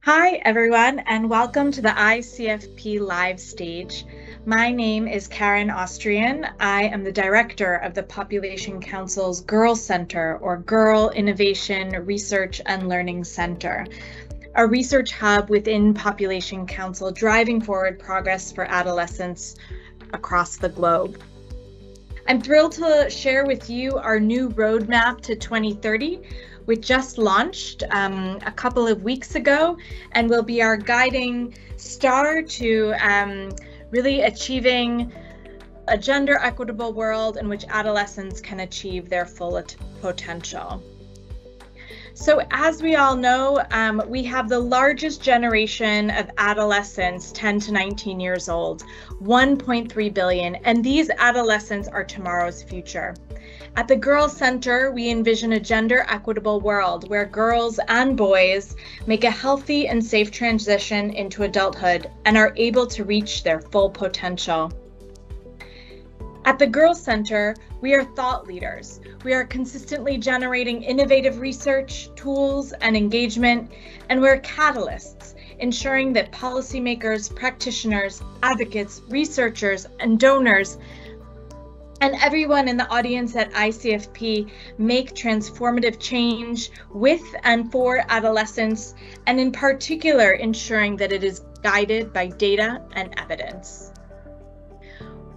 Hi, everyone, and welcome to the ICFP live stage. My name is Karen Austrian. I am the director of the Population Council's Girl Center, or Girl Innovation Research and Learning Center, a research hub within Population Council driving forward progress for adolescents across the globe. I'm thrilled to share with you our new roadmap to 2030, which just launched a couple of weeks ago and will be our guiding star to really achieving a gender equitable world in which adolescents can achieve their full potential. So as we all know, we have the largest generation of adolescents 10 to 19 years old, 1.3 billion, and these adolescents are tomorrow's future. At the Girl Center, we envision a gender equitable world where girls and boys make a healthy and safe transition into adulthood and are able to reach their full potential. At the Girl Center, we are thought leaders. We are consistently generating innovative research, tools, and engagement, and we're catalysts, ensuring that policymakers, practitioners, advocates, researchers, and donors, and everyone in the audience at ICFP make transformative change with and for adolescents, and in particular, ensuring that it is guided by data and evidence.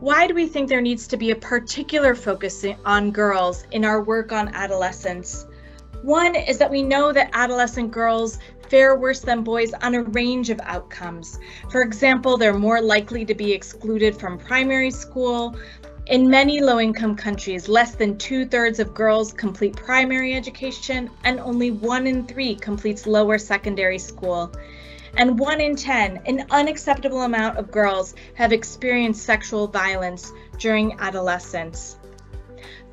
Why do we think there needs to be a particular focus on girls in our work on adolescents? One is that we know that adolescent girls fare worse than boys on a range of outcomes. For example, they're more likely to be excluded from primary school. In many low-income countries, less than 2/3 of girls complete primary education, and only 1 in 3 completes lower secondary school. And 1 in 10, an unacceptable amount of girls, have experienced sexual violence during adolescence.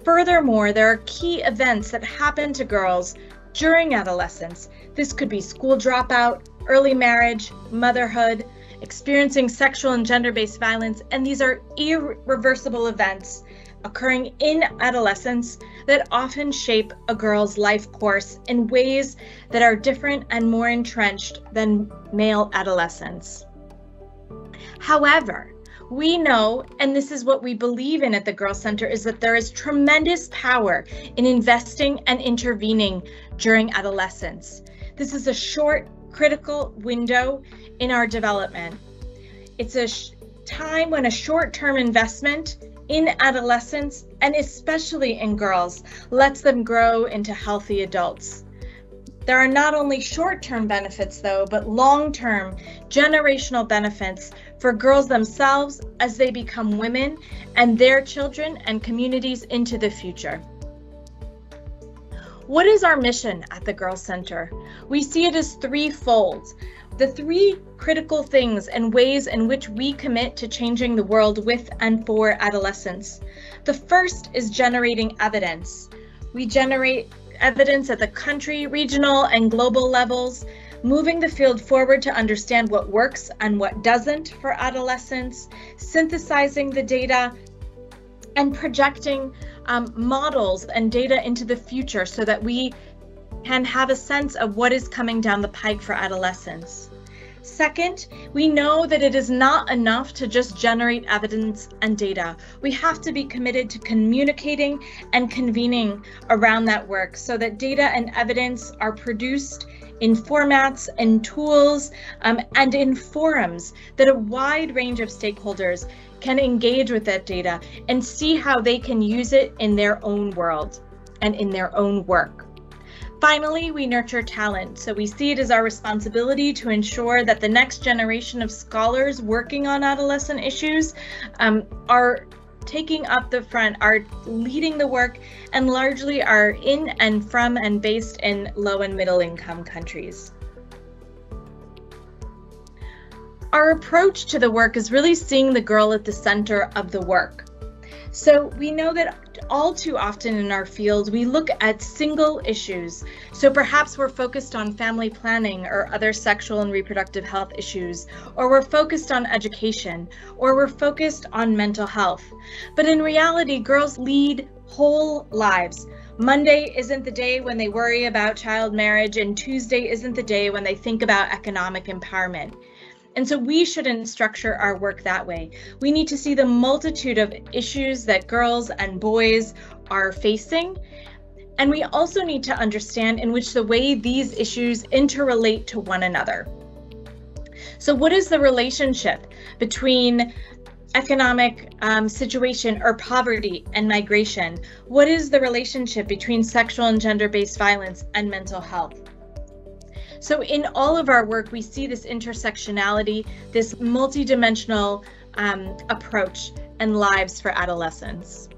Furthermore, there are key events that happen to girls during adolescence. This could be school dropout, early marriage, motherhood, experiencing sexual and gender-based violence, and these are irreversible events occurring in adolescence that often shape a girl's life course in ways that are different and more entrenched than male adolescents. However, we know, and this is what we believe in at the Girl Center, is that there is tremendous power in investing and intervening during adolescence. This is a short, critical window in our development. It's a time when a short-term investment in adolescence, and especially in girls, lets them grow into healthy adults. There are not only short-term benefits though, but long-term generational benefits for girls themselves as they become women and their children and communities into the future. What is our mission at the Girl Center? We see it as threefold. The 3 critical things and ways in which we commit to changing the world with and for adolescents. The first is generating evidence. We generate evidence at the country, regional, and global levels, moving the field forward to understand what works and what doesn't for adolescents, synthesizing the data, and projecting models and data into the future so that we can have a sense of what is coming down the pike for adolescents. Second, we know that it is not enough to just generate evidence and data. We have to be committed to communicating and convening around that work so that data and evidence are produced in formats and tools and in forums that a wide range of stakeholders can engage with that data and see how they can use it in their own world and in their own work. Finally, we nurture talent, so we see it as our responsibility to ensure that the next generation of scholars working on adolescent issues are taking up the front, are leading the work, and largely are in and from and based in low and middle income countries. Our approach to the work is really seeing the girl at the center of the work. So we know that all too often in our field, we look at single issues. So perhaps we're focused on family planning or other sexual and reproductive health issues, or we're focused on education, or we're focused on mental health. But in reality, girls lead whole lives Monday isn't the day when they worry about child marriage, and Tuesday isn't the day when they think about economic empowerment. And so we shouldn't structure our work that way. We need to see the multitude of issues that girls and boys are facing. And we also need to understand in which the way these issues interrelate to one another. So what is the relationship between economic situation or poverty and migration? What is the relationship between sexual and gender-based violence and mental health? So in all of our work, we see this intersectionality, this multidimensional approach and lives for adolescents.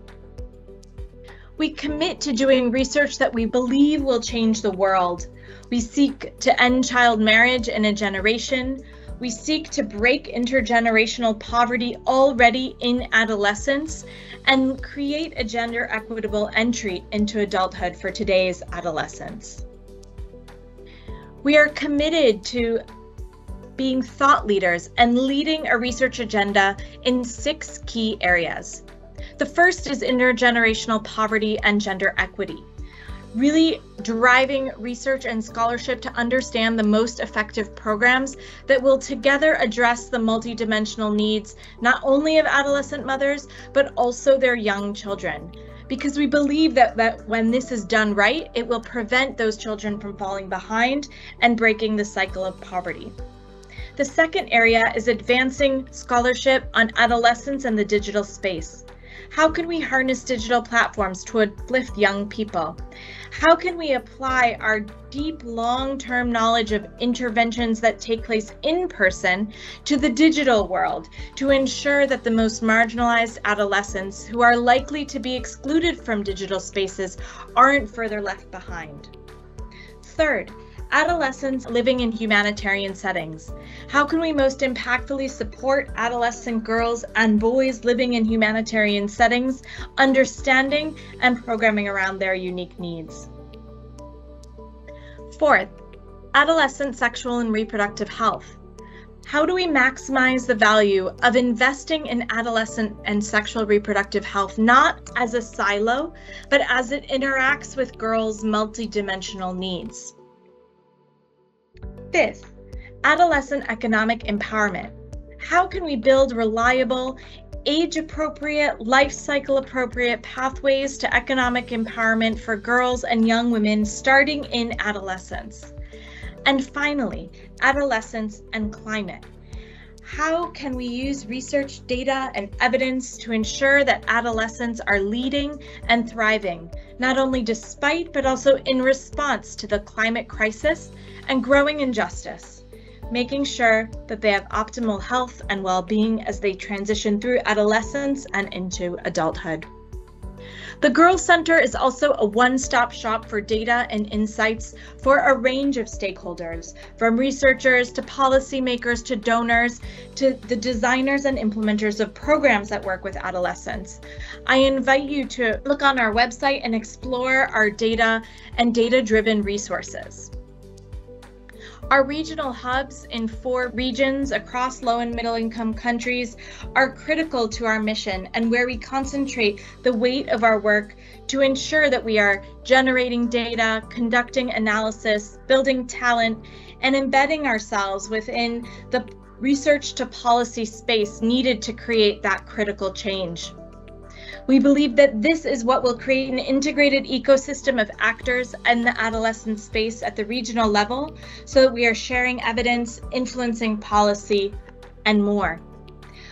We commit to doing research that we believe will change the world. We seek to end child marriage in a generation. We seek to break intergenerational poverty already in adolescence and create a gender equitable entry into adulthood for today's adolescents. We are committed to being thought leaders and leading a research agenda in 6 key areas. The first is intergenerational poverty and gender equity, really driving research and scholarship to understand the most effective programs that will together address the multidimensional needs, not only of adolescent mothers, but also their young children. Because we believe that when this is done right, it will prevent those children from falling behind and breaking the cycle of poverty. The second area is advancing scholarship on adolescence and the digital space. How can we harness digital platforms to uplift young people? How can we apply our deep, long-term knowledge of interventions that take place in person to the digital world to ensure that the most marginalized adolescents who are likely to be excluded from digital spaces aren't further left behind? Third, adolescents living in humanitarian settings. How can we most impactfully support adolescent girls and boys living in humanitarian settings, understanding and programming around their unique needs? Fourth, adolescent sexual and reproductive health. How do we maximize the value of investing in adolescent and sexual reproductive health, not as a silo, but as it interacts with girls' multidimensional needs? Fifth, adolescent economic empowerment. How can we build reliable, age-appropriate, life cycle-appropriate pathways to economic empowerment for girls and young women starting in adolescence? And finally, adolescence and climate. How can we use research, data, and evidence to ensure that adolescents are leading and thriving, not only despite, but also in response to the climate crisis and growing injustice, making sure that they have optimal health and well-being as they transition through adolescence and into adulthood. The Girls Center is also a one-stop shop for data and insights for a range of stakeholders, from researchers to policymakers to donors to the designers and implementers of programs that work with adolescents. I invite you to look on our website and explore our data and data-driven resources. Our regional hubs in 4 regions across low and middle income countries are critical to our mission and where we concentrate the weight of our work to ensure that we are generating data, conducting analysis, building talent, and embedding ourselves within the research to policy space needed to create that critical change. We believe that this is what will create an integrated ecosystem of actors in the adolescent space at the regional level, so that we are sharing evidence, influencing policy, and more.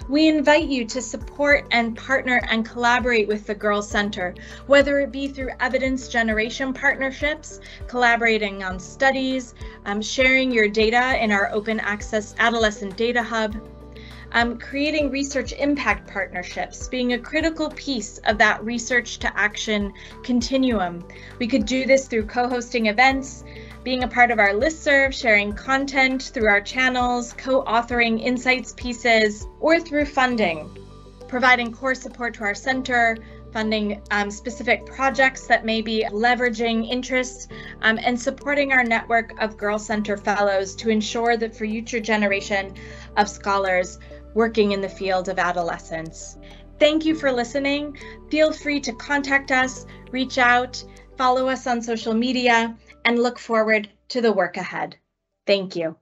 We invite you to support and partner and collaborate with the Girls Center, whether it be through evidence generation partnerships, collaborating on studies, sharing your data in our open access adolescent data hub, creating research impact partnerships, being a critical piece of that research to action continuum. We could do this through co-hosting events, being a part of our listserv, sharing content through our channels, co-authoring insights pieces, or through funding, providing core support to our center, funding specific projects that may be leveraging interests, and supporting our network of Girls Center Fellows to ensure that for future generation of scholars working in the field of adolescence. Thank you for listening. Feel free to contact us, reach out, follow us on social media, and look forward to the work ahead. Thank you.